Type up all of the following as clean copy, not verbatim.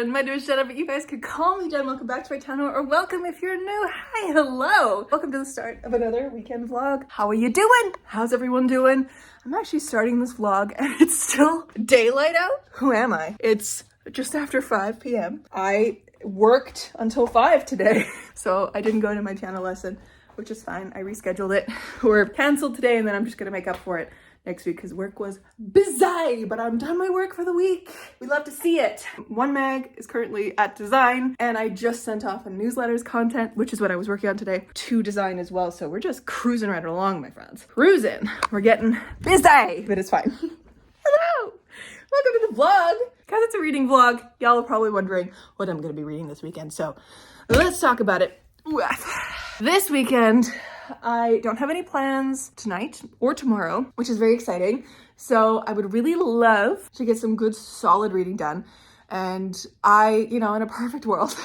everyone, my name is Jenna, but you guys could call me Jen. Welcome back to my channel, or welcome if you're new. Hi, hello. Welcome to the start of another weekend vlog. How are you doing? How's everyone doing? I'm actually starting this vlog and it's still daylight out. Who am I? It's just after 5 p.m. I worked until 5 today, so I didn't go to my piano lesson, which is fine. I rescheduled it or canceled today, and then I'm just gonna make up for it next week because work was busy, but I'm done my work for the week. We love to see it. One mag is currently at design, and I just sent off a newsletter's content, which is what I was working on today, to design as well. So we're just cruising right along, my friends. Cruising. We're getting busy, but it's fine. Hello, welcome to the vlog. Guys, it's a reading vlog. Y'all are probably wondering what I'm gonna be reading this weekend, so let's talk about it. This weekend, I don't have any plans tonight or tomorrow, which is very exciting. So I would really love to get some good solid reading done. And I, in a perfect world,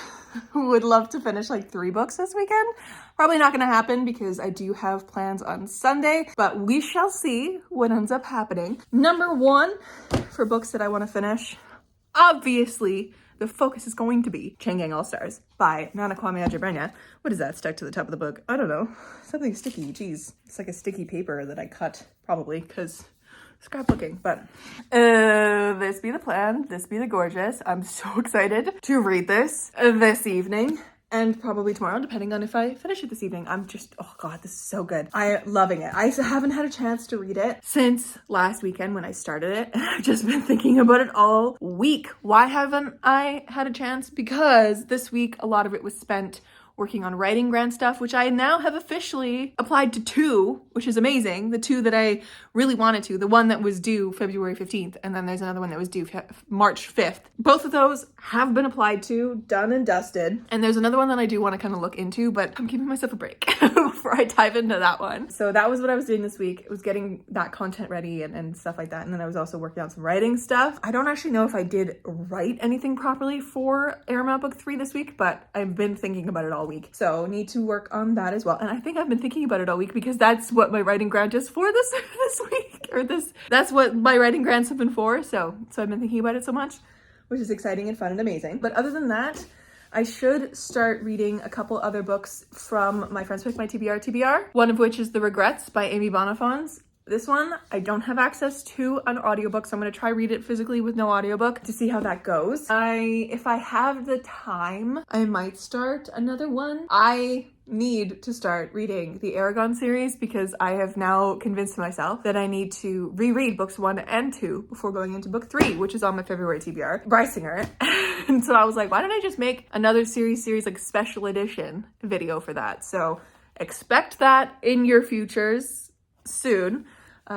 would love to finish like 3 books this weekend. Probably not gonna happen because I do have plans on Sunday, but we shall see what ends up happening. Number 1 for books that I wanna finish, obviously, the focus is going to be Chain Gang All-Stars by Nana Kwame Adjabanya. What is that stuck to the top of the book? I don't know. Something sticky. Geez. It's like a sticky paper that I cut, probably, because scrapbooking. But this be the plan. This be the gorgeous. I'm so excited to read this evening. And probably tomorrow, depending on if I finish it this evening. I'm just, oh God, this is so good. I'm loving it. I haven't had a chance to read it since last weekend when I started it. And I've just been thinking about it all week. Why haven't I had a chance? Because this week, a lot of it was spent working on writing grant stuff, which I now have officially applied to 2, which is amazing. The 2 that I really wanted to, the one that was due February 15th, and then there's another one that was due March 5th. Both of those have been applied to, done and dusted. And there's another one that I do want to kind of look into, but I'm giving myself a break before I dive into that one. So that was what I was doing this week. It was getting that content ready and stuff like that. And then I was also working on some writing stuff. I don't actually know if I did write anything properly for Airmail Book 3 this week, but I've been thinking about it all week. So need to work on that as well. And I think I've been thinking about it all week because that's what my writing grant is for this week, or that's what my writing grants have been for. So I've been thinking about it so much, which is exciting and fun and amazing. But other than that, I should start reading a couple other books from my Friends Pick My TBR, one of which is The Regrets by Amy Bonifons. This one, I don't have access to an audiobook, so I'm going to try read it physically with no audiobook to see how that goes. If I have the time, I might start another one. I need to start reading the Eragon series because I have now convinced myself that I need to reread books 1 and 2 before going into book 3, which is on my February TBR, Brysinger. And so I was like, why don't I just make another series like special edition video for that? So expect that in your futures soon.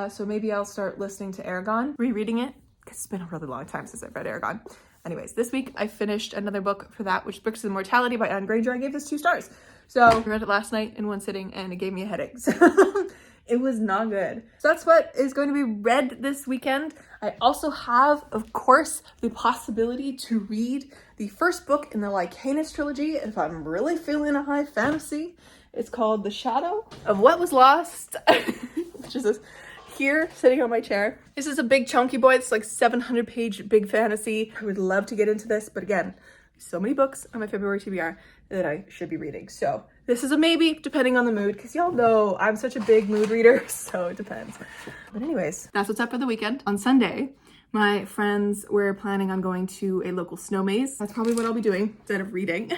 So maybe I'll start listening to Eragon, rereading it, because it's been a really long time since I've read Eragon. Anyways, this week I finished another book for that, which is Bricks of Immortality by Anne Granger. I gave this 2 stars. So I read it last night in one sitting and it gave me a headache. So it was not good. So that's what is going to be read this weekend. I also have, of course, the possibility to read the first book in the Lycanus trilogy if I'm really feeling a high fantasy. It's called The Shadow of What Was Lost, which is this here sitting on my chair. This is a big chunky boy. It's like 700-page big fantasy. I would love to get into this, but again, so many books on my February TBR that I should be reading. So this is a maybe, depending on the mood, because y'all know I'm such a big mood reader, so it depends. But anyways, that's what's up for the weekend. On Sunday, my friends were planning on going to a local SNOWMAZE. That's probably what I'll be doing instead of reading,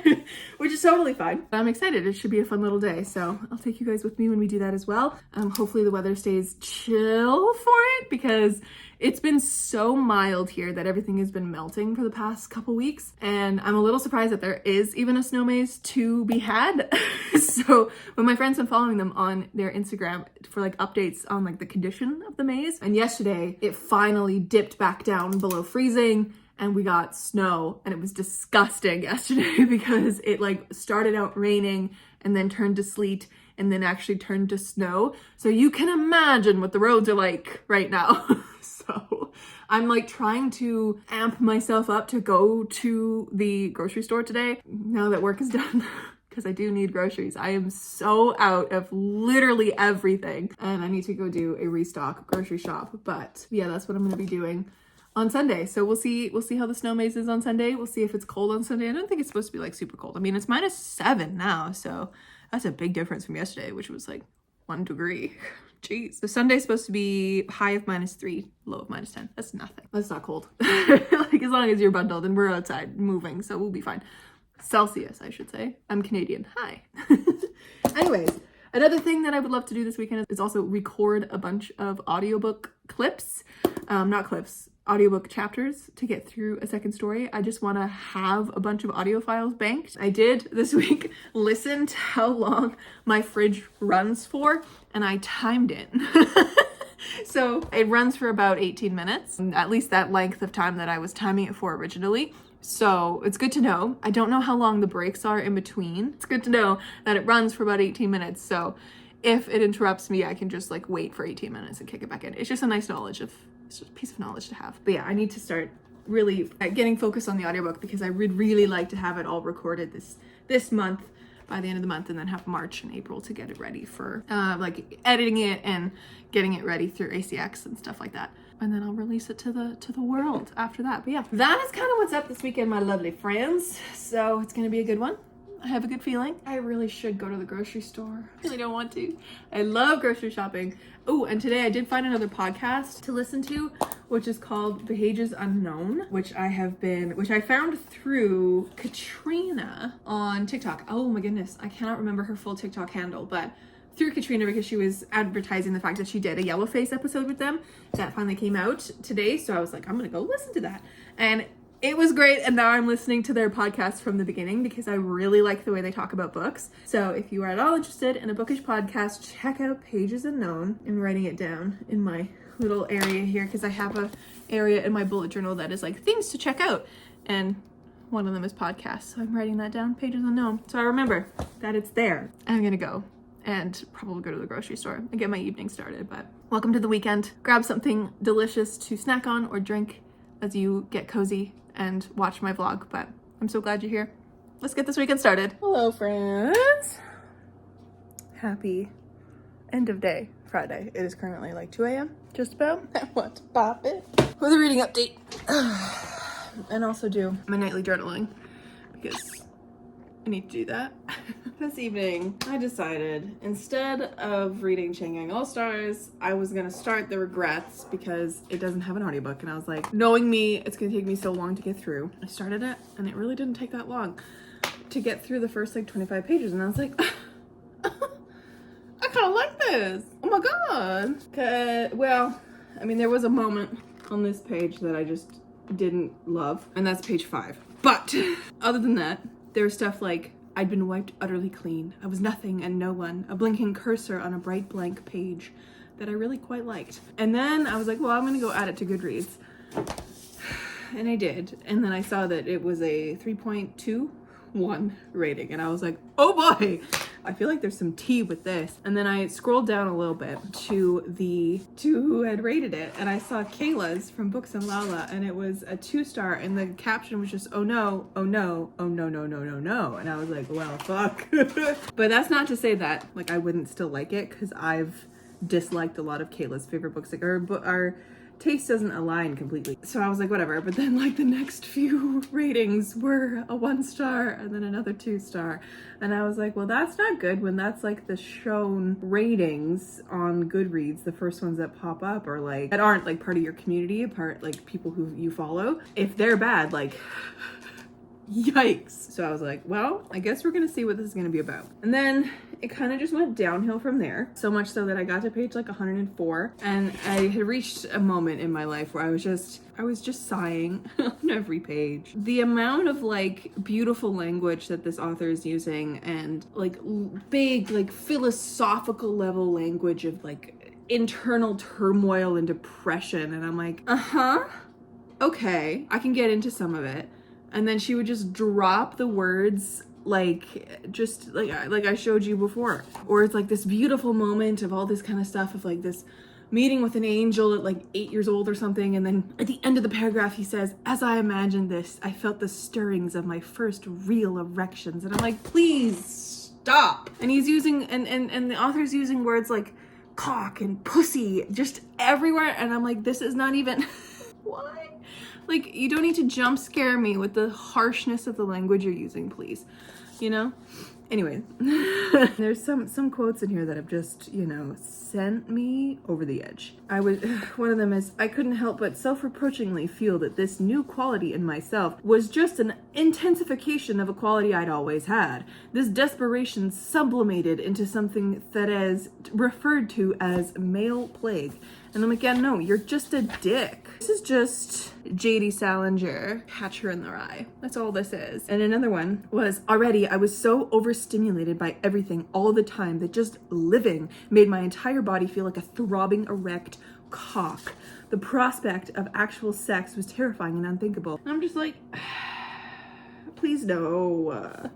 which is totally fine. But I'm excited. It should be a fun little day. So I'll take you guys with me when we do that as well. Hopefully the weather stays chill for it because it's been so mild here that everything has been melting for the past couple weeks. And I'm a little surprised that there is even a SNOWMAZE to be had. So when my friends, I'm following them on their Instagram for updates on the condition of the maze. And yesterday it finally dipped back down below freezing and we got snow, and it was disgusting yesterday because it started out raining and then turned to sleet and then actually turned to snow. So you can imagine what the roads are like right now. So I'm trying to amp myself up to go to the grocery store today now that work is done because I do need groceries. I am so out of literally everything and I need to go do a restock grocery shop. But yeah, that's what I'm going to be doing on Sunday. So we'll see how the SNOWMAZE is on Sunday. We'll see if it's cold on Sunday. I don't think it's supposed to be like super cold. I mean, it's -7 now, so that's a big difference from yesterday, which was like 1 degree. Jeez. So Sunday's supposed to be high of -3, low of -10. That's nothing. That's not cold. Like, as long as you're bundled and we're outside moving, so we'll be fine. Celsius, I should say. I'm Canadian. Hi. Anyways, another thing that I would love to do this weekend is also record a bunch of audiobook clips. Not clips, audiobook chapters to get through a second story. I just want to have a bunch of audio files banked. I did this week listen to how long my fridge runs for, and I timed it. So it runs for about 18 minutes, at least that length of time that I was timing it for originally. So it's good to know. I don't know how long the breaks are in between. It's good to know that it runs for about 18 minutes. So if it interrupts me, I can just like wait for 18 minutes and kick it back in. It's just a nice it's just a piece of knowledge to have. But yeah, I need to start really getting focused on the audiobook because I would really like to have it all recorded this month, by the end of the month, and then have March and April to get it ready for like editing it and getting it ready through ACX and stuff like that. And then I'll release it to the world after that. But yeah, that is kind of what's up this weekend, my lovely friends. So it's gonna be a good one. I have a good feeling. I really should go to the grocery store. I really don't want to. I love grocery shopping. Oh, and today I did find another podcast to listen to, which is called Behages Unknown, which I found through Katrina on TikTok. Oh my goodness, I cannot remember her full TikTok handle, but through Katrina, because she was advertising the fact that she did a Yellowface episode with them that finally came out today. So I was like, I'm gonna go listen to that. And it was great, and now I'm listening to their podcast from the beginning because I really like the way they talk about books. So if you are at all interested in a bookish podcast, check out Pages Unknown. I'm writing it down in my little area here because I have a area in my bullet journal that is like things to check out, and one of them is podcasts. So I'm writing that down, Pages Unknown, so I remember that it's there. I'm gonna go and probably go to the grocery store and get my evening started. But welcome to the weekend. Grab something delicious to snack on or drink as you get cozy and watch my vlog. But I'm so glad you're here. Let's get this weekend started. Hello, friends. Happy end of day Friday. It is currently like 2 a.m. just about. I want to pop it with a reading update and also do my nightly journaling because I need to do that. This evening, I decided instead of reading Chang Yang All-Stars, I was gonna start The Regrets because it doesn't have an audiobook, and I was like, knowing me, it's gonna take me so long to get through. I started it, and it really didn't take that long to get through the first like 25 pages, and I was like, I kind of like this. Oh my god. Well, I mean, there was a moment on this page that I just didn't love, and that's page 5. But other than that, there was stuff like, I'd been wiped utterly clean. I was nothing and no one. A blinking cursor on a bright blank page that I really quite liked. And then I was like, well, I'm gonna go add it to Goodreads. And I did. And then I saw that it was a 3.21 rating. And I was like, oh boy, I feel like there's some tea with this. And then I scrolled down a little bit to who had rated it. And I saw Kayla's from Books and Lala, and it was a 2-star. And the caption was just, oh no, oh no, oh no, no, no, no, no. And I was like, well, fuck. But that's not to say that like I wouldn't still like it, because I've disliked a lot of Kayla's favorite books. Like our taste doesn't align completely. So I was like, whatever. But then like the next few ratings were a 1-star and then another 2-star. And I was like, well, that's not good when that's like the shown ratings on Goodreads. The first ones that pop up are like, that aren't like part of your community, part like people who you follow. If they're bad, like, yikes. So I was like, well, I guess we're gonna see what this is gonna be about. And then it kind of just went downhill from there. So much so that I got to page like 104, and I had reached a moment in my life where I was just sighing on every page. The amount of like beautiful language that this author is using, and like big like philosophical level language of like internal turmoil and depression. And I'm like, okay, I can get into some of it. And then she would just drop the words like just like I showed you before, or it's like this beautiful moment of all this kind of stuff of like this meeting with an angel at like 8 years old or something, and then at the end of the paragraph he says, as I imagined this, I felt the stirrings of my first real erections. And I'm like, please stop. And he's using and the author's using words like cock and pussy just everywhere, and I'm like, this is not even why? Like, you don't need to jump scare me with the harshness of the language you're using, please. You know? Anyway, there's some quotes in here that have just, you know, sent me over the edge. One of them is, I couldn't help but self-reproachingly feel that this new quality in myself was just an intensification of a quality I'd always had. This desperation sublimated into something that is referred to as male plague. And I'm like, yeah, no, you're just a dick. This is just J.D. Salinger, catch her in the rye. That's all this is. And another one was, already I was so overstimulated by everything all the time that just living made my entire body feel like a throbbing erect cock. The prospect of actual sex was terrifying and unthinkable. And I'm just like, please no.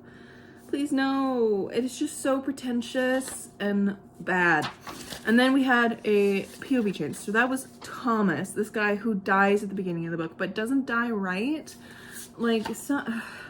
Please no. It is just so pretentious and bad. And then we had a POV change. So that was Thomas, this guy who dies at the beginning of the book, but doesn't die right. Like, so,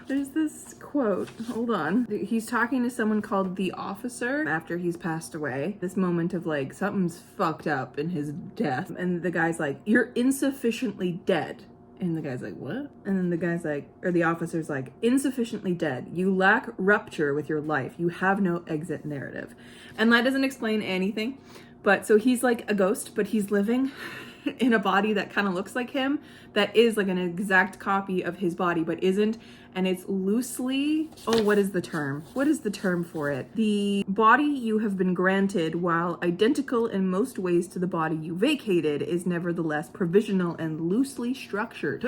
there's this quote. Hold on. He's talking to someone called the officer after he's passed away. This moment of like, something's fucked up in his death. And the guy's like, you're insufficiently dead. And the guy's like, what? And then the guy's like, or the officer's like, insufficiently dead. You lack rupture with your life. You have no exit narrative. And that doesn't explain anything. But so he's like a ghost, but he's living in a body that kind of looks like him, that is like an exact copy of his body, but isn't. And it's loosely, oh, what is the term? What is the term for it? The body you have been granted, while identical in most ways to the body you vacated, is nevertheless provisional and loosely structured.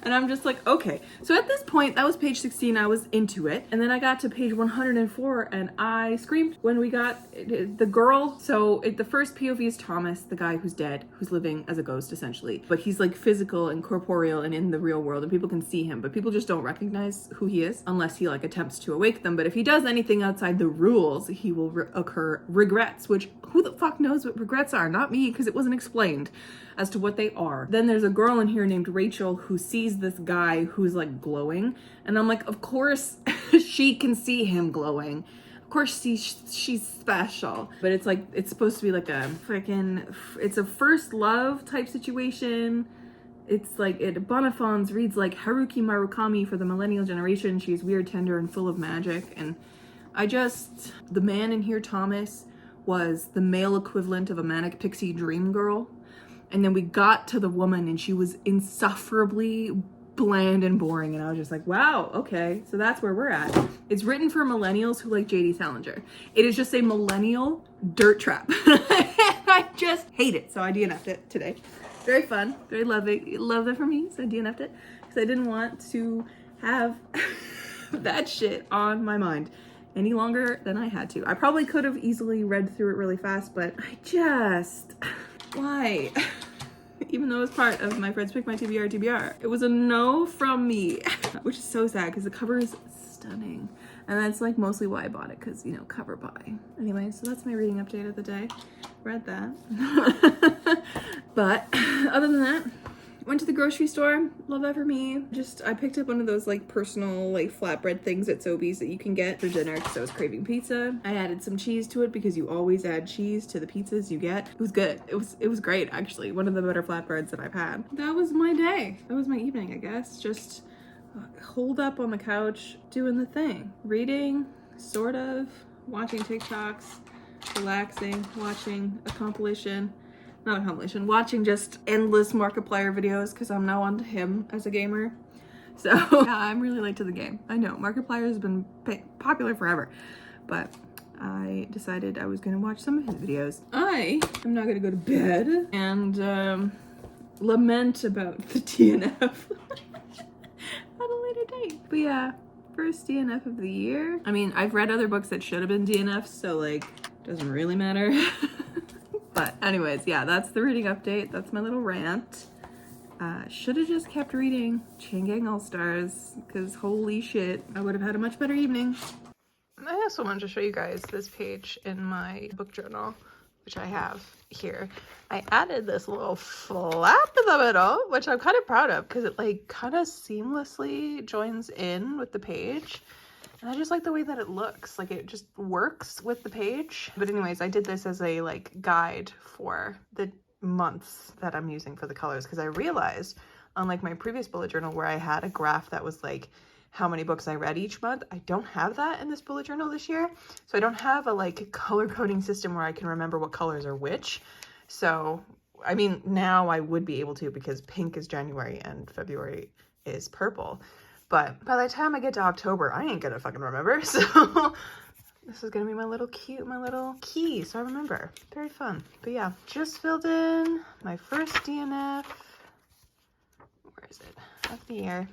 And I'm just like, okay. So at this point, that was page 16, I was into it. And then I got to page 104 and I screamed when we got the girl. So the first POV is Thomas, the guy who's dead, who's living as a ghost essentially. But he's like physical and corporeal and in the real world, and people can see him, but people just don't recognize who he is unless he like attempts to awake them. But if he does anything outside the rules, he will occur regrets, which who the fuck knows what regrets are? Not me, because it wasn't explained as to what they are. Then there's a girl in here named Rachel who sees this guy who's like glowing, and I'm like, of course she can see him glowing. Of course she's special. But it's like, it's supposed to be like a freaking, it's a first love type situation. It's like, Bonifons reads like Haruki Murakami for the millennial generation. She's weird, tender, and full of magic. And the man in here, Thomas, was the male equivalent of a manic pixie dream girl. And then we got to the woman and she was insufferably bland and boring. And I was just like, wow, okay. So that's where we're at. It's written for millennials who like J.D. Salinger. It is just a millennial dirt trap. I just hate it. So I DNF'd it today. Very fun, very lovely. Love that for me. So I DNF'd it because I didn't want to have that shit on my mind any longer than I had to. I probably could have easily read through it really fast, but I just... Why? Even though it was part of my friends pick my TBR. It was a no from me, which is so sad because the cover is stunning. And that's like mostly why I bought it, because, you know, cover buy. Anyway, so that's my reading update of the day. Read that. But other than that, went to the grocery store. Love that for me. I picked up one of those like personal like flatbread things at Sobeys that you can get for dinner because I was craving pizza. I added some cheese to it because you always add cheese to the pizzas you get. It was good. It was great, actually. One of the better flatbreads that I've had. That was my day. That was my evening, I guess. Just holed up on the couch doing the thing. Reading, sort of. Watching TikToks. Relaxing. Watching a compilation. Not a compilation, watching just endless Markiplier videos because I'm now onto him as a gamer. So yeah, I'm really late to the game. I know, Markiplier has been popular forever, but I decided I was gonna watch some of his videos. I am now gonna go to bed and lament about the DNF at a later date. But yeah, first DNF of the year. I mean, I've read other books that should have been DNFs, so like, doesn't really matter. But anyways, yeah, that's the reading update. That's my little rant. Should have just kept reading Chain Gang All-Stars, because holy shit, I would have had a much better evening. I also wanted to show you guys this page in my book journal, which I have here. I added this little flap in the middle, which I'm kind of proud of because it like kind of seamlessly joins in with the page. And I just like the way that it looks, like it just works with the page. But anyways, I did this as a like guide for the months that I'm using for the colors because I realized unlike my previous bullet journal where I had a graph that was like how many books I read each month. I don't have that in this bullet journal this year. So I don't have a like color coding system where I can remember what colors are which. So, I mean, now I would be able to because pink is January and February is purple. But by the time I get to October, I ain't gonna fucking remember. So this is gonna be my little key. So I remember. Very fun. But yeah, just filled in my first DNF. Where is it? Of the year.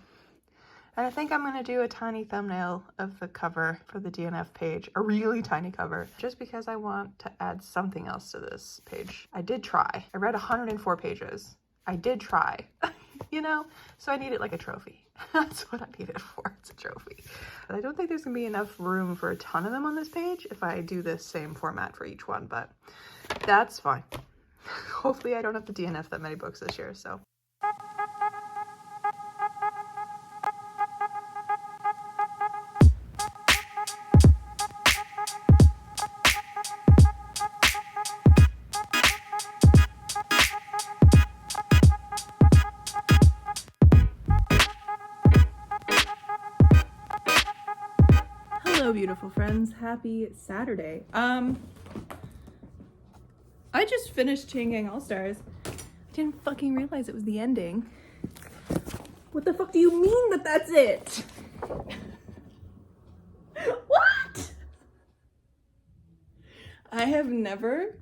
And I think I'm going to do a tiny thumbnail of the cover for the DNF page, a really tiny cover, just because I want to add something else to this page. I did try. I read 104 pages. I did try, you know, so I need it like a trophy. That's what I need it for. It's a trophy. But I don't think there's going to be enough room for a ton of them on this page if I do this same format for each one, but that's fine. Hopefully I don't have to DNF that many books this year, so. Hello, beautiful friends. Happy Saturday. I just finished Chain Gang All-Stars. I didn't fucking realize it was the ending. What the fuck do you mean that that's it? What? I have never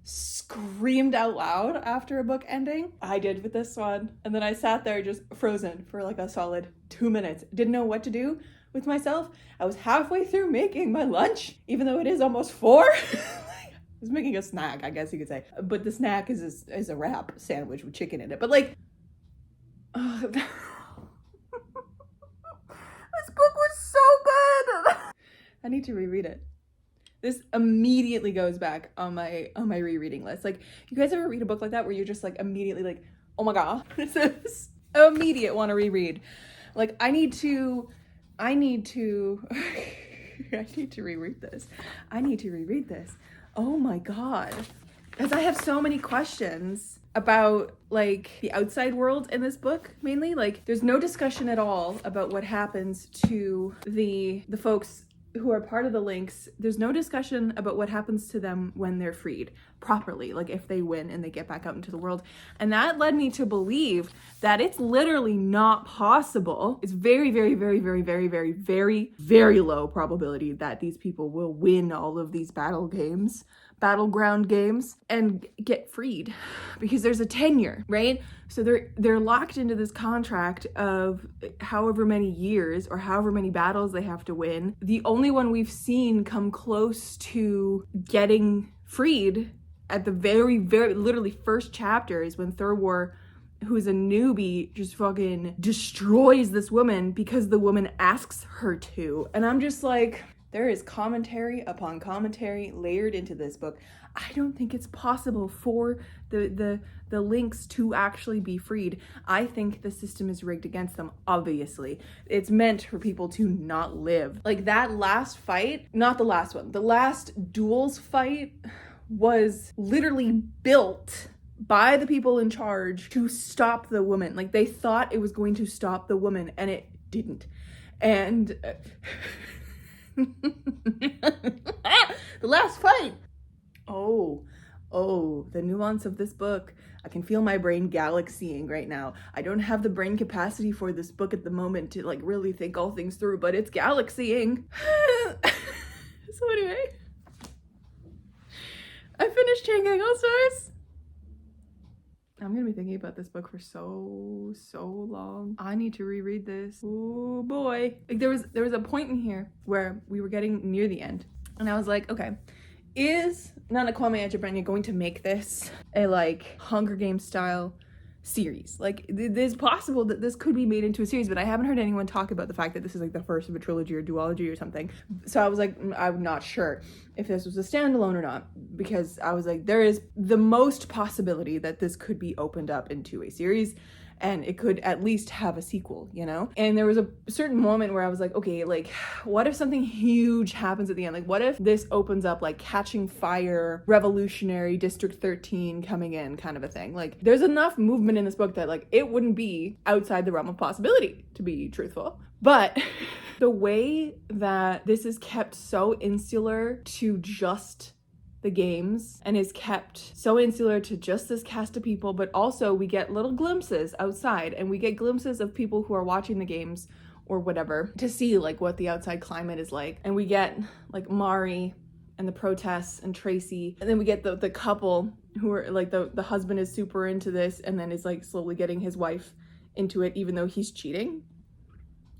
screamed out loud after a book ending. I did with this one. And then I sat there just frozen for like a solid 2 minutes. Didn't know what to do with myself. I was halfway through making my lunch, even though it is almost 4. I was making a snack, I guess you could say. But the snack is a wrap sandwich with chicken in it. But like, this book was so good. I need to reread it. This immediately goes back on my rereading list. Like, you guys ever read a book like that where you're just like immediately like, oh my god, this is immediate want to reread. Like, I need to reread this. I need to reread this. Oh my god. Because I have so many questions about like the outside world in this book, mainly. Like, there's no discussion at all about what happens to the folks who are part of the Lynx. There's no discussion about what happens to them when they're freed properly, like if they win and they get back out into the world. And that led me to believe that it's literally not possible. It's very, very, very, very, very, very, very, very low probability that these people will win all of these battleground games and get freed, because there's a tenure, right? So they're locked into this contract of however many years or however many battles they have to win. The only one we've seen come close to getting freed at the very, very literally first chapter is when Thurwar, who's a newbie, just fucking destroys this woman because the woman asks her to. And I'm just like, there is commentary upon commentary layered into this book. I don't think it's possible for the Lynx to actually be freed. I think the system is rigged against them, obviously. It's meant for people to not live. Like, that last fight, not the last one, the last duels fight was literally built by the people in charge to stop the woman. Like, they thought it was going to stop the woman, and it didn't. And the last fight. Oh, the nuance of this book. I can feel my brain galaxying right now. I don't have the brain capacity for this book at the moment to like really think all things through, but it's galaxying. So anyway, I finished Chain Gang All-Stars. I'm gonna be thinking about this book for so long. I need to reread this. Oh boy. Like, there was a point in here where we were getting near the end, and I was like, okay, is Nana Kwame Adjabanya going to make this a like Hunger Games style series? Like, it's possible that this could be made into a series, but I haven't heard anyone talk about the fact that this is like the first of a trilogy or duology or something. So I was like, I'm not sure if this was a standalone or not, because I was like, there is the most possibility that this could be opened up into a series. and it could at least have a sequel, you know? And there was a certain moment where I was like, okay, like, what if something huge happens at the end? Like, what if this opens up like Catching Fire, Revolutionary, District 13 coming in kind of a thing? Like, there's enough movement in this book that like it wouldn't be outside the realm of possibility, to be truthful. But the way that this is kept so insular to just the games and is kept so insular to just this cast of people, but also we get little glimpses outside and we get glimpses of people who are watching the games or whatever to see like what the outside climate is like. And we get like Mari and the protests and Tracy, and then we get the couple who are like the husband is super into this and then is like slowly getting his wife into it even though he's cheating.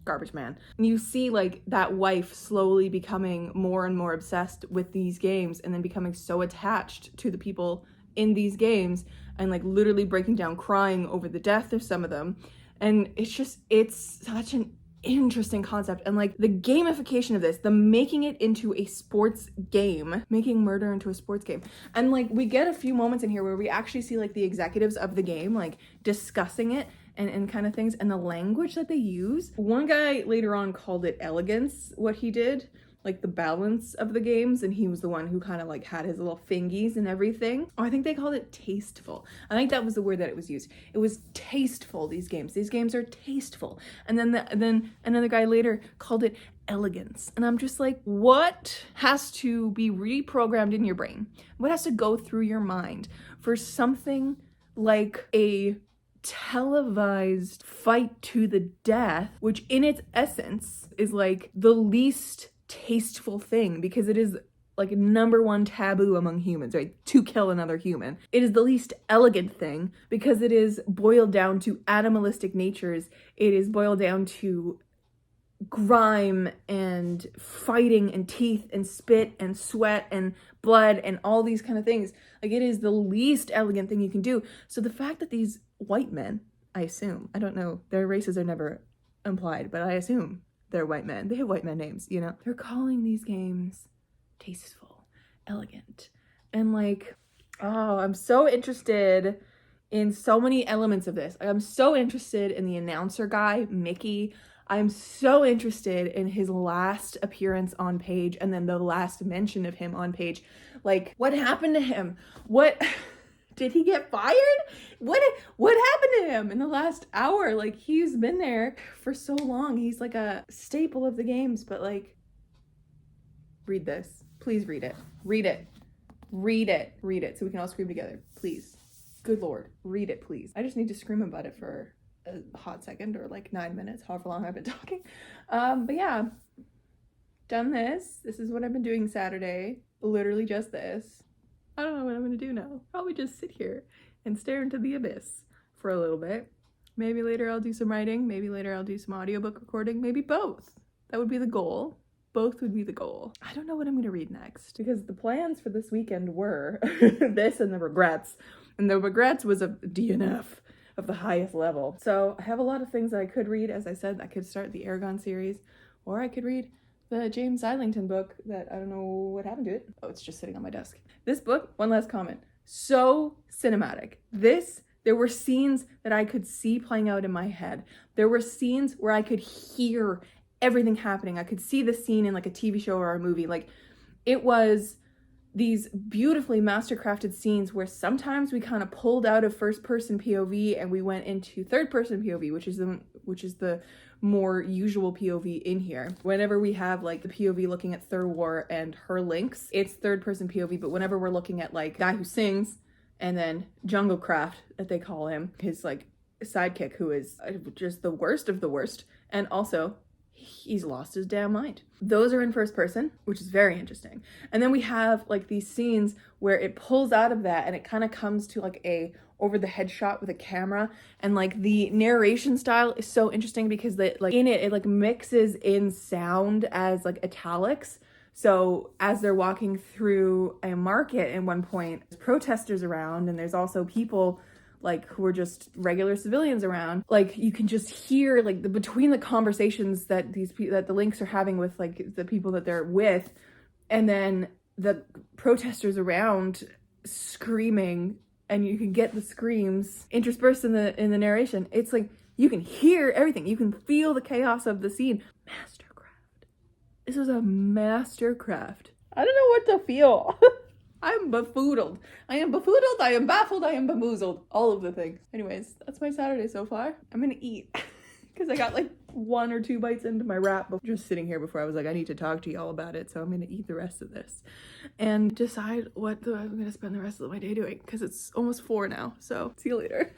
Garbage man. And you see like that wife slowly becoming more and more obsessed with these games and then becoming so attached to the people in these games and like literally breaking down crying over the death of some of them. And it's such an interesting concept. And like the gamification of this, the making it into a sports game, making murder into a sports game. And like we get a few moments in here where we actually see like the executives of the game like discussing it and kind of things, and the language that they use. One guy later on called it elegance, what he did, like the balance of the games, and he was the one who kind of like had his little fingies and everything. Oh, I think they called it tasteful. I think that was the word that it was used. It was tasteful, these games. These games are tasteful. And then another guy later called it elegance. And I'm just like, what has to be reprogrammed in your brain? What has to go through your mind for something like a televised fight to the death, which in its essence is like the least tasteful thing, because it is like number one taboo among humans, right? To kill another human. It is the least elegant thing because it is boiled down to animalistic natures. It is boiled down to grime and fighting and teeth and spit and sweat and blood and all these kind of things. Like, it is the least elegant thing you can do. So the fact that these white men, I assume, I don't know, their races are never implied, but I assume they're white men. They have white men names, you know? They're calling these games tasteful, elegant, and like, oh, I'm so interested in so many elements of this. I'm so interested in the announcer guy, Mickey. I'm so interested in his last appearance on page and then the last mention of him on page. Like, what happened to him? What did he get fired? What happened to him in the last hour? Like, he's been there for so long. He's like a staple of the games, but like, read this. Please read it. Read it. Read it. Read it so we can all scream together. Please. Good Lord. Read it, please. I just need to scream about it for a hot second or like 9 minutes, however long I've been talking. But yeah, done this. This is what I've been doing Saturday. Literally just this. I don't know what I'm gonna do now. Probably just sit here and stare into the abyss for a little bit. Maybe later I'll do some writing. Maybe later I'll do some audiobook recording. Maybe both. That would be the goal. Both would be the goal. I don't know what I'm gonna read next because the plans for this weekend were this and the regrets. And the regrets was a DNF of the highest level. So I have a lot of things that I could read. As I said, I could start the Eragon series, or I could read the James Islington book that I don't know what happened to it. Oh, it's just sitting on my desk. This book, one last comment, so cinematic. There were scenes that I could see playing out in my head. There were scenes where I could hear everything happening. I could see the scene in like a TV show or a movie. Like, it was these beautifully mastercrafted scenes where sometimes we kind of pulled out of first person POV and we went into third person POV, which is the more usual POV in here. Whenever we have like the POV looking at Thurwar and her links, it's third person POV, but whenever we're looking at like guy who sings and then Junglecraft, that they call him, his like sidekick, who is just the worst of the worst, and also he's lost his damn mind. Those are in first person, which is very interesting. And then we have like these scenes where it pulls out of that and it kind of comes to like a over the head shot with a camera, and like the narration style is so interesting because like in it like mixes in sound as like italics. So as they're walking through a market at one point, there's protesters around, and there's also people like who are just regular civilians around. Like, you can just hear like between the conversations that that the links are having with like the people that they're with, and then the protesters around screaming and you can get the screams interspersed in the narration. It's like you can hear everything. You can feel the chaos of the scene. Mastercraft. This is a mastercraft. I don't know what to feel. I'm befoodled. I am befoodled, I am baffled, I am bemoozled. All of the things. Anyways, that's my Saturday so far. I'm gonna eat because I got like 1 or 2 bites into my wrap just sitting here before I was like, I need to talk to y'all about it. So I'm gonna eat the rest of this and decide what I'm gonna spend the rest of my day doing because it's almost 4 now. So see you later.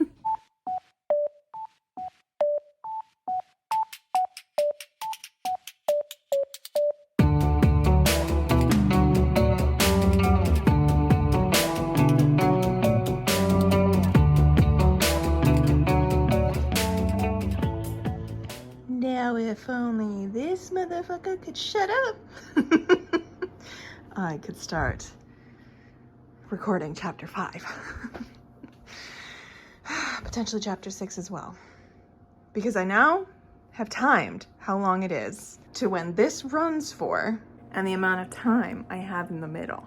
Now if only this motherfucker could shut up, I could start recording chapter 5. Potentially chapter 6 as well. Because I now have timed how long it is to when this runs for and the amount of time I have in the middle.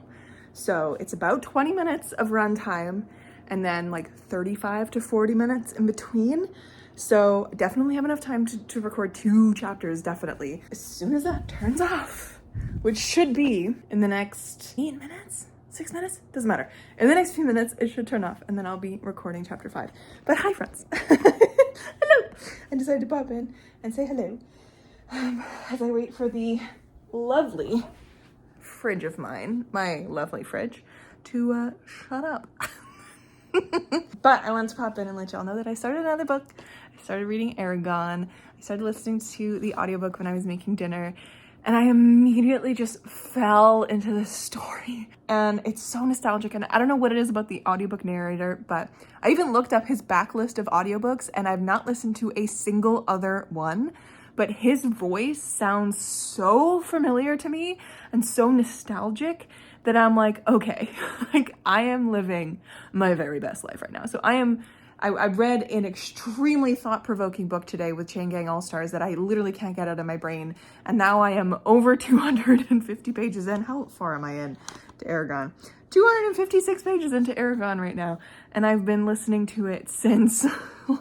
So it's about 20 minutes of runtime and then like 35 to 40 minutes in between. So definitely have enough time to record 2 chapters, definitely. As soon as that turns off, which should be in the next 8 minutes, 6 minutes, doesn't matter. In the next few minutes, it should turn off and then I'll be recording chapter 5. But hi friends. Hello. I decided to pop in and say hello as I wait for the lovely fridge of mine, my lovely fridge, to shut up. But I wanted to pop in and let y'all know that I started another book. I started reading Eragon. I started listening to the audiobook when I was making dinner, and I immediately just fell into the story. And it's so nostalgic, and I don't know what it is about the audiobook narrator, but I even looked up his backlist of audiobooks, and I've not listened to a single other one, but his voice sounds so familiar to me and so nostalgic that I'm like, okay, like I am living my very best life right now. So I read an extremely thought-provoking book today with Chain Gang All-Stars that I literally can't get out of my brain. And now I am over 250 pages in. How far am I in to Eragon? 256 pages into Eragon right now. And I've been listening to it since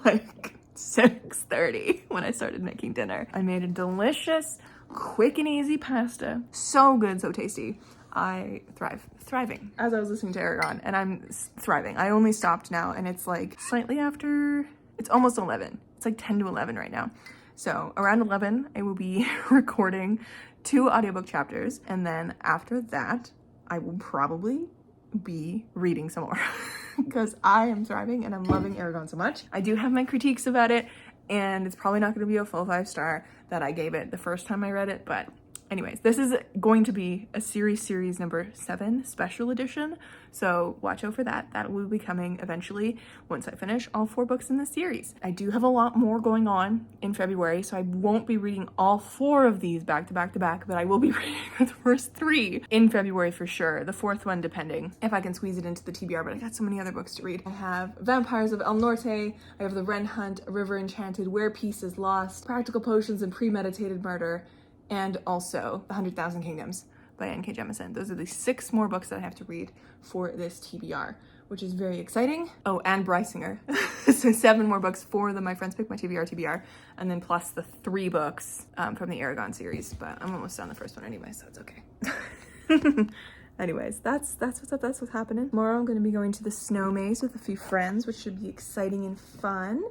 like 6:30 when I started making dinner. I made a delicious, quick and easy pasta. So good, so tasty. I thriving as I was listening to Eragon, and I'm thriving. I only stopped now and it's like slightly after, it's almost 11. It's like 10 to 11 right now. So around 11, I will be recording 2 audiobook chapters. And then after that, I will probably be reading some more because I am thriving and I'm loving Eragon so much. I do have my critiques about it, and it's probably not going to be a full 5-star that I gave it the first time I read it, but anyways, this is going to be a series number 7 special edition, so watch out for that. That will be coming eventually once I finish all 4 books in the series. I do have a lot more going on in February, so I won't be reading all 4 of these back to back to back, but I will be reading the first 3 in February for sure. The 4th one depending if I can squeeze it into the TBR, but I got so many other books to read. I have Vampires of El Norte, I have The Wren Hunt, A River Enchanted, Where Peace is Lost, Practical Potions and Premeditated Murder, and also The 100,000 Kingdoms by N.K. Jemisin. Those are the 6 more books that I have to read for this TBR, which is very exciting. Oh, and Brysinger. So 7 more books for My Friends Pick My TBR, and then plus the 3 books from the Eragon series, but I'm almost done the first one anyway, so it's okay. Anyways, that's what's up, that's what's happening. Tomorrow I'm going to be going to the SNOWMAZE with a few friends, which should be exciting and fun.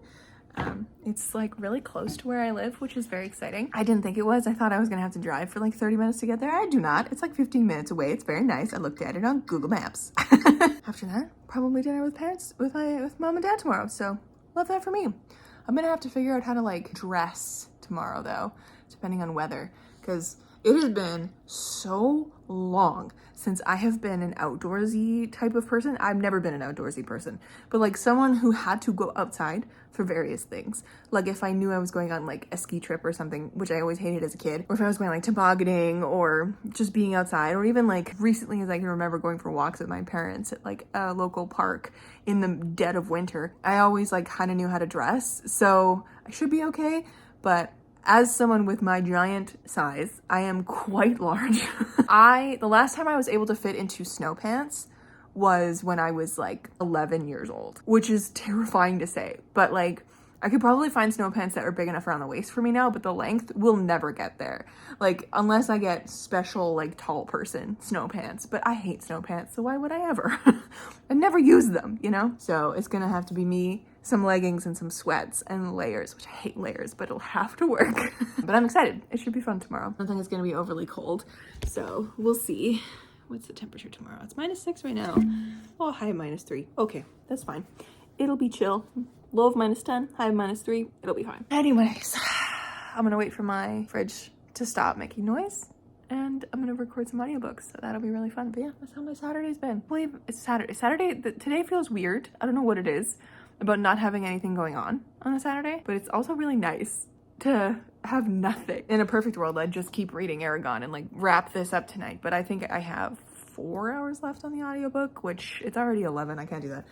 It's like really close to where I live, which is very exciting. I didn't think it was. I thought I was gonna have to drive for like 30 minutes to get there. I do not. It's like 15 minutes away. It's very nice. I looked at it on Google Maps. After that, probably dinner with parents, with mom and dad tomorrow. So love that for me. I'm gonna have to figure out how to like dress tomorrow though, depending on weather, because it has been so long since I have been an outdoorsy type of person. I've never been an outdoorsy person, but like someone who had to go outside for various things. Like if I knew I was going on like a ski trip or something, which I always hated as a kid, or if I was going like tobogganing or just being outside, or even like recently as I can remember going for walks with my parents at like a local park in the dead of winter, I always like kind of knew how to dress. So I should be okay, but as someone with my giant size, I am quite large. The last time I was able to fit into snow pants was when I was like 11 years old, which is terrifying to say, but like I could probably find snow pants that are big enough around the waist for me now, but the length will never get there. Like, unless I get special, like, tall person snow pants. But I hate snow pants, so why would I ever? I never use them, you know? So it's gonna have to be me, some leggings and some sweats and layers, which I hate layers, but it'll have to work. But I'm excited. It should be fun tomorrow. I don't think it's gonna be overly cold, so we'll see. What's the temperature tomorrow? It's -6 right now. Oh, high -3. Okay, that's fine. It'll be chill. Low of -10, high of -3, it'll be fine. Anyways, I'm gonna wait for my fridge to stop making noise and I'm gonna record some audiobooks, so that'll be really fun. But yeah, that's how my Saturday's been. I believe it's Saturday. Today feels weird. I don't know what it is about not having anything going on a Saturday, but it's also really nice to have nothing. In a perfect world, I'd just keep reading Eragon and like wrap this up tonight, but I think I have 4 hours left on the audiobook, which it's already 11. I can't do that.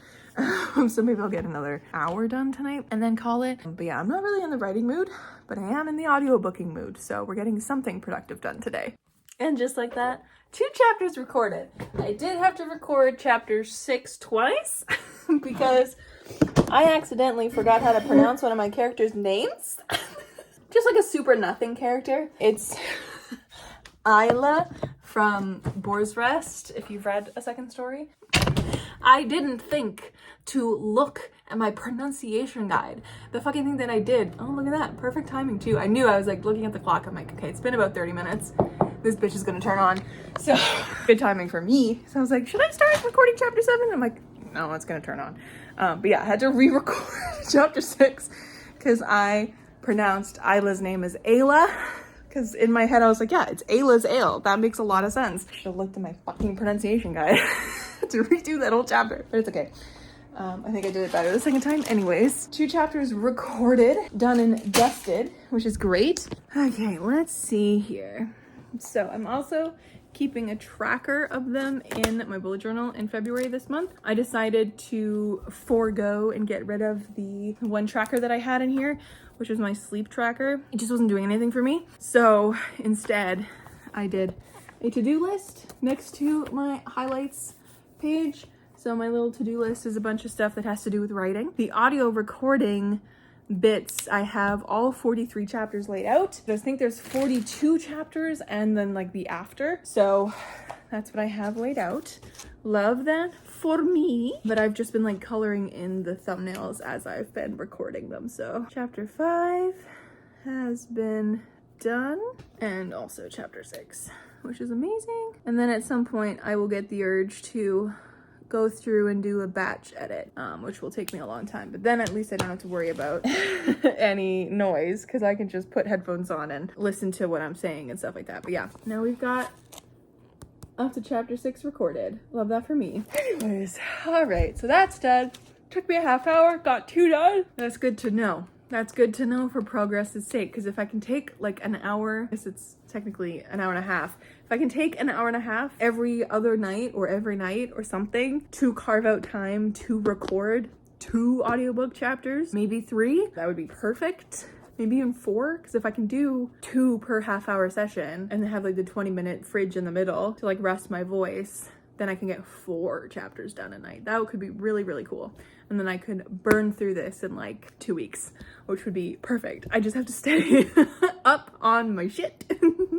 So maybe I'll get another hour done tonight and then call it. But yeah, I'm not really in the writing mood, but I am in the audiobooking mood. So we're getting something productive done today. And just like that, 2 chapters recorded. I did have to record chapter 6 twice because I accidentally forgot how to pronounce one of my characters' names. Just like a super nothing character. It's Isla from Boar's Rest, if you've read A Second Story. I didn't think to look at my pronunciation guide. The fucking thing that I did. Oh, look at that. Perfect timing too. I knew. I was like looking at the clock. I'm like, okay, it's been about 30 minutes. This bitch is gonna turn on. So good timing for me. So I was like, should I start recording chapter 7? I'm like, no, it's gonna turn on. But yeah, I had to re-record chapter 6 because I pronounced Isla's name as Ayla. Because in my head I was like, yeah, it's Ayla's ale. That makes a lot of sense. Should have looked at my fucking pronunciation guide to redo that whole chapter. But it's okay. I think I did it better the second time. Anyways, 2 chapters recorded, done and dusted, which is great. Okay, let's see here. So I'm also keeping a tracker of them in my bullet journal in February this month. I decided to forego and get rid of the one tracker that I had in here, which was my sleep tracker. It just wasn't doing anything for me. So instead, I did a to-do list next to my highlights page. So my little to-do list is a bunch of stuff that has to do with writing. The audio recording bits, I have all 43 chapters laid out. I think there's 42 chapters and then like the after. So that's what I have laid out. Love that for me. But I've just been like coloring in the thumbnails as I've been recording them. So chapter 5 has been done, and also chapter 6, which is amazing. And then at some point I will get the urge to go through and do a batch edit, which will take me a long time, but then at least I don't have to worry about any noise because I can just put headphones on and listen to what I'm saying and stuff like that. But yeah, now we've got up to chapter 6 recorded. Love that for me. Anyways, all right, so that's done. Took me a half hour, got 2 done. That's good to know. That's good to know for progress's sake, because if I can take like an hour, I guess it's technically an hour and a half. If I can take an hour and a half every other night or every night or something to carve out time to record 2 audiobook chapters, maybe 3, that would be perfect. Maybe even 4, because if I can do 2 per half-hour session and then have like the 20-minute fridge in the middle to like rest my voice, then I can get 4 chapters done a night. That could be really, really cool. And then I could burn through this in like 2 weeks, which would be perfect. I just have to stay up on my shit.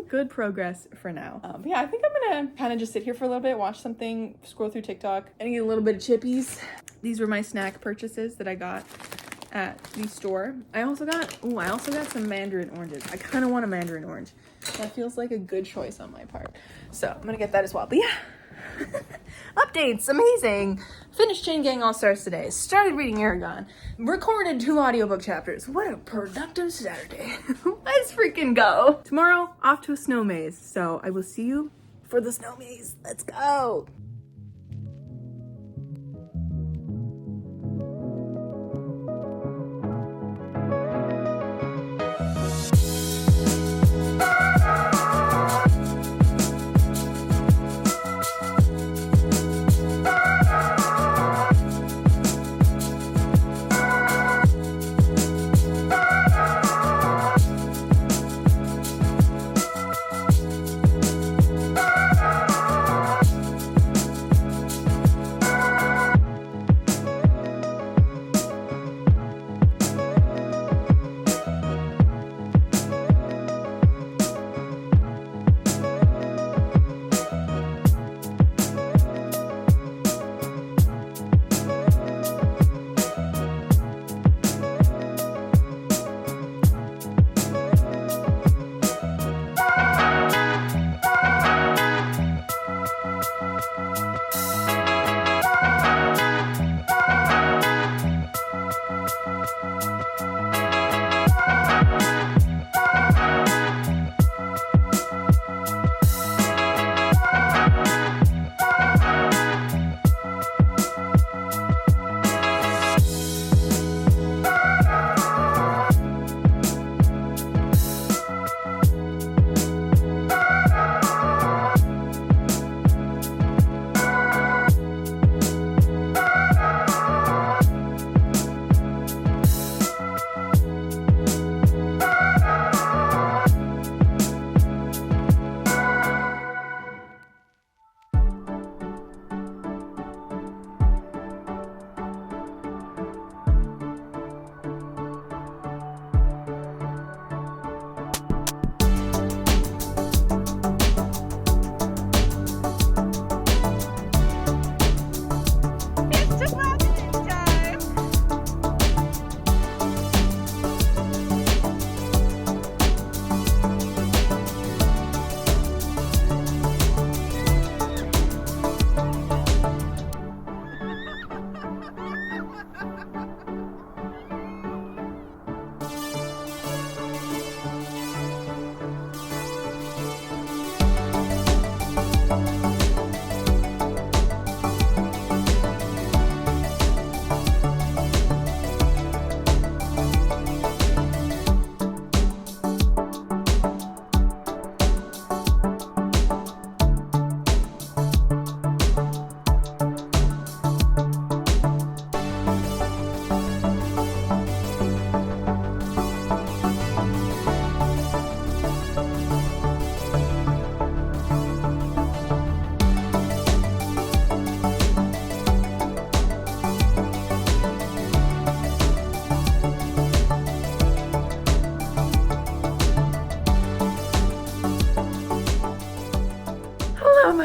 Good progress for now. But yeah, I think I'm gonna kind of just sit here for a little bit, watch something, scroll through TikTok, and eat a little bit of chippies. These were my snack purchases that I got at the store. I also got some mandarin oranges. I kind of want a mandarin orange. That feels like a good choice on my part. So I'm gonna get that as well. But yeah. Updates, amazing. Finished Chain Gang All Stars today. Started reading Eragon. Recorded 2 audiobook chapters. What a productive Saturday. Let's freaking go. Tomorrow, off to a snow maze. So I will see you for the snow maze. Let's go.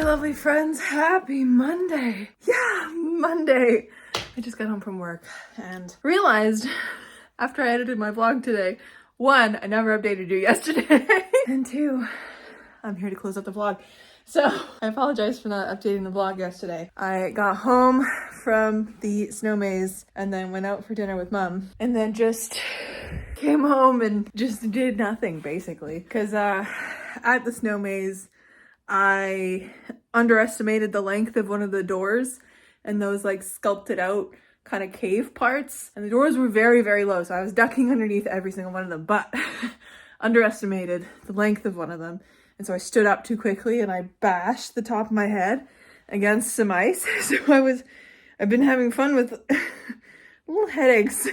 lovely friends, happy Monday. Yeah, Monday. I just got home from work and realized after I edited my vlog today, one, I never updated you yesterday, and two, I'm here to close out the vlog. So I apologize for not updating the vlog yesterday. I got home from the SNOWMAZE and then went out for dinner with mom and then just came home and just did nothing basically. Cause at the SNOWMAZE, I underestimated the length of one of the doors and those like sculpted out kind of cave parts. And the doors were very, very low. So I was ducking underneath every single one of them, but underestimated the length of one of them. And so I stood up too quickly and I bashed the top of my head against some ice. So I've been having fun with little headaches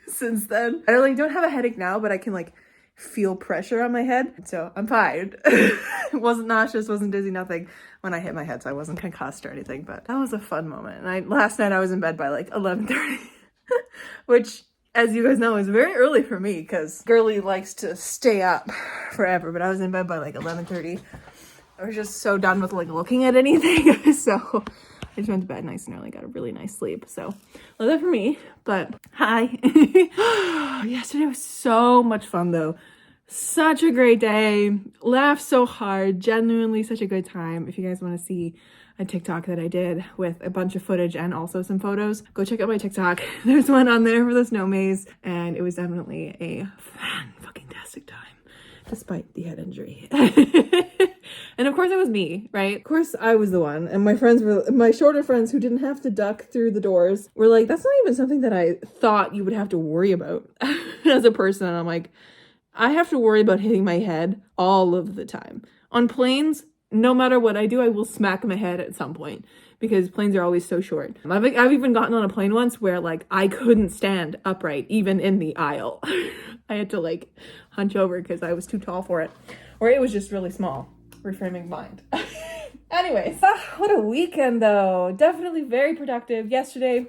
since then. I don't have a headache now, but I can like feel pressure on my head. So I'm fine. It wasn't nauseous, wasn't dizzy, nothing when I hit my head. So I wasn't concussed or anything, but that was a fun moment. And last night I was in bed by like 11:30, which, as you guys know, is very early for me because girly likes to stay up forever, but I was in bed by like 11:30. I was just so done with like looking at anything. So I just went to bed nice and early, got a really nice sleep. So love that for me, but hi. Yesterday was so much fun though. Such a great day. Laughed so hard. Genuinely such a good time. If you guys want to see a TikTok that I did with a bunch of footage and also some photos, go check out my TikTok. There's one on there for the SNOWMAZE, and it was definitely a fan-fucking-tastic time, despite the head injury. And of course it was me, right? Of course I was the one, and my shorter friends who didn't have to duck through the doors were like, that's not even something that I thought you would have to worry about as a person. And I'm like, I have to worry about hitting my head all of the time. On planes, no matter what I do, I will smack my head at some point because planes are always so short. I've even gotten on a plane once where like I couldn't stand upright even in the aisle. I had to like hunch over because I was too tall for it, or it was just really small. Reframing mind. Anyways, what a weekend though. Definitely very productive. Yesterday,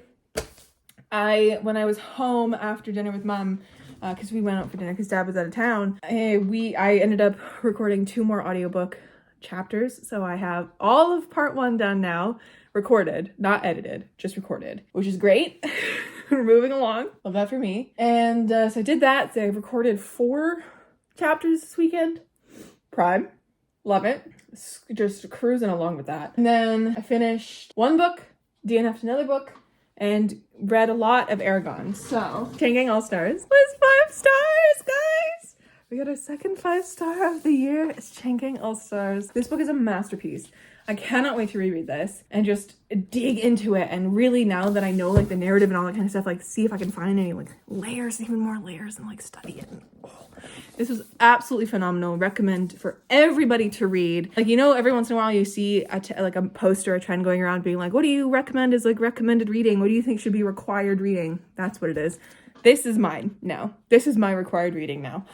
when I was home after dinner with mom, because we went out for dinner because dad was out of town, I ended up recording 2 more audiobook chapters. So I have all of part 1 done now, recorded, not edited, just recorded, which is great. We're moving along. Love that for me. And so I did that. So I recorded 4 chapters this weekend. Prime. Love it. Just cruising along with that. And then I finished 1 book, DNF'd another book, and read a lot of Eragon. So, Chain Gang All-Stars was 5 stars, guys! We got our second 5-star of the year. It's Chain Gang All-Stars. This book is a masterpiece. I cannot wait to reread this and just dig into it. And really, now that I know like the narrative and all that kind of stuff, like see if I can find any like layers, even more layers, and like study it. And, this was absolutely phenomenal. Recommend for everybody to read. Like, you know, every once in a while you see like a post or a trend going around being like, what do you recommend as like recommended reading? What do you think should be required reading? That's what it is. This is mine now. This is my required reading now.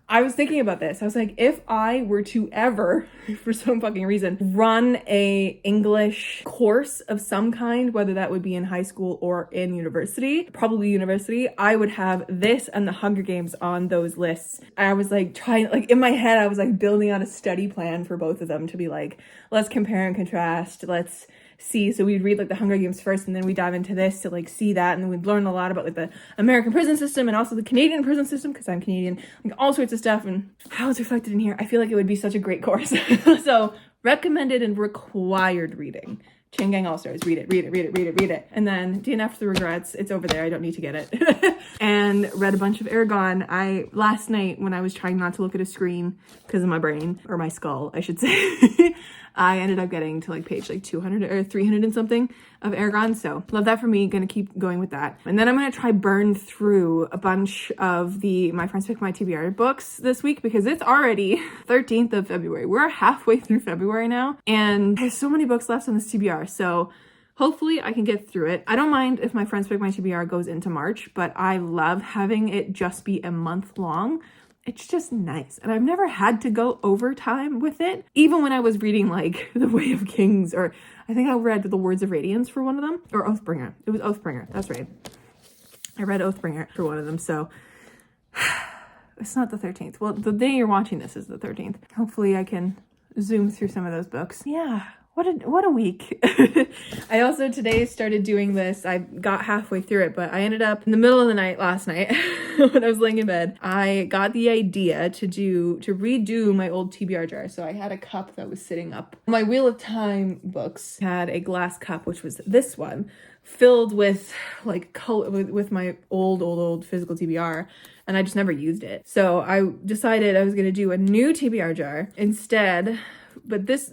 I was thinking about this. I was like, if I were to ever, for some fucking reason, run a English course of some kind, whether that would be in high school or in university, probably university, I would have this and the Hunger Games on those lists. I was like in my head, I was like building out a study plan for both of them to be like, let's compare and contrast. Let's see. So we'd read like the Hunger Games first, and then we dive into this to like see that, and then we'd learn a lot about like the American prison system and also the Canadian prison system because I'm Canadian, like all sorts of stuff and how it's reflected in here. I feel like it would be such a great course. So recommended and required reading. Chain Gang All-Stars. Read it. And then DNF the Regrets. It's over there. I don't need to get it. And read a bunch of Eragon. Last night when I was trying not to look at a screen because of my brain, or my skull, I should say, I ended up getting to like page like 200 or 300 and something of Eragon. So love that for me. Gonna keep going with that. And then I'm gonna try burn through a bunch of My Friends Pick My TBR books this week because it's already 13th of February. We're halfway through February now. And there's so many books left on this TBR. So hopefully I can get through it. I don't mind if My Friends Pick My TBR goes into March, but I love having it just be a month long. It's just nice. And I've never had to go overtime with it. Even when I was reading like The Way of Kings, or I think I read The Words of Radiance for one of them, or Oathbringer. It was Oathbringer. That's right. I read Oathbringer for one of them. So it's not the 13th. Well, the day you're watching this is the 13th. Hopefully I can zoom through some of those books. Yeah. What a week. I also today started doing this. I got halfway through it, but I ended up in the middle of the night last night when I was laying in bed. I got the idea to redo my old TBR jar. So I had a cup that was sitting up. My Wheel of Time books had a glass cup, which was this one, filled with like color with my old physical TBR, and I just never used it. So I decided I was going to do a new TBR jar instead, but this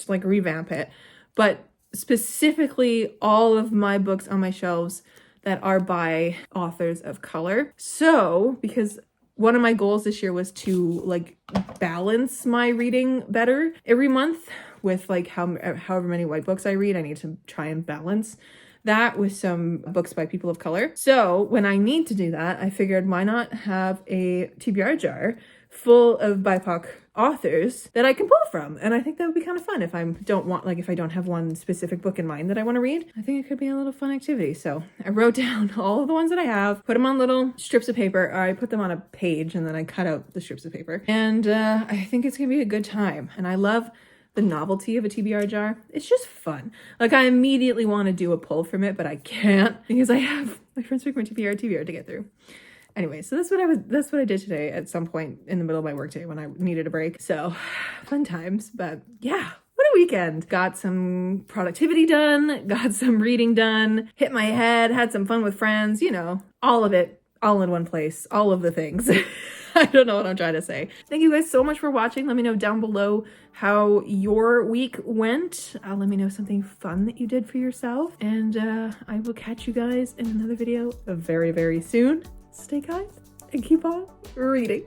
like revamp it, but specifically all of my books on my shelves that are by authors of color. So because one of my goals this year was to like balance my reading better every month with like however many white books I read, I need to try and balance that with some books by people of color. So when I need to do that, I figured why not have a TBR jar full of BIPOC authors that I can pull from. And I think that would be kind of fun if I don't have one specific book in mind that I want to read. I think it could be a little fun activity. So I wrote down all of the ones that I have, put them on little strips of paper, or I put them on a page and then I cut out the strips of paper. And I think it's going to be a good time. And I love the novelty of a TBR jar. It's just fun. Like I immediately want to do a pull from it, but I can't because I have my Friends Frequent TBR to get through. Anyway, so that's what I did today at some point in the middle of my workday when I needed a break. So fun times, but yeah, what a weekend. Got some productivity done, got some reading done, hit my head, had some fun with friends, you know, all of it, all in one place, all of the things. I don't know what I'm trying to say. Thank you guys so much for watching. Let me know down below how your week went. Let me know something fun that you did for yourself. And I will catch you guys in another video very, very soon. Stay kind and keep on reading.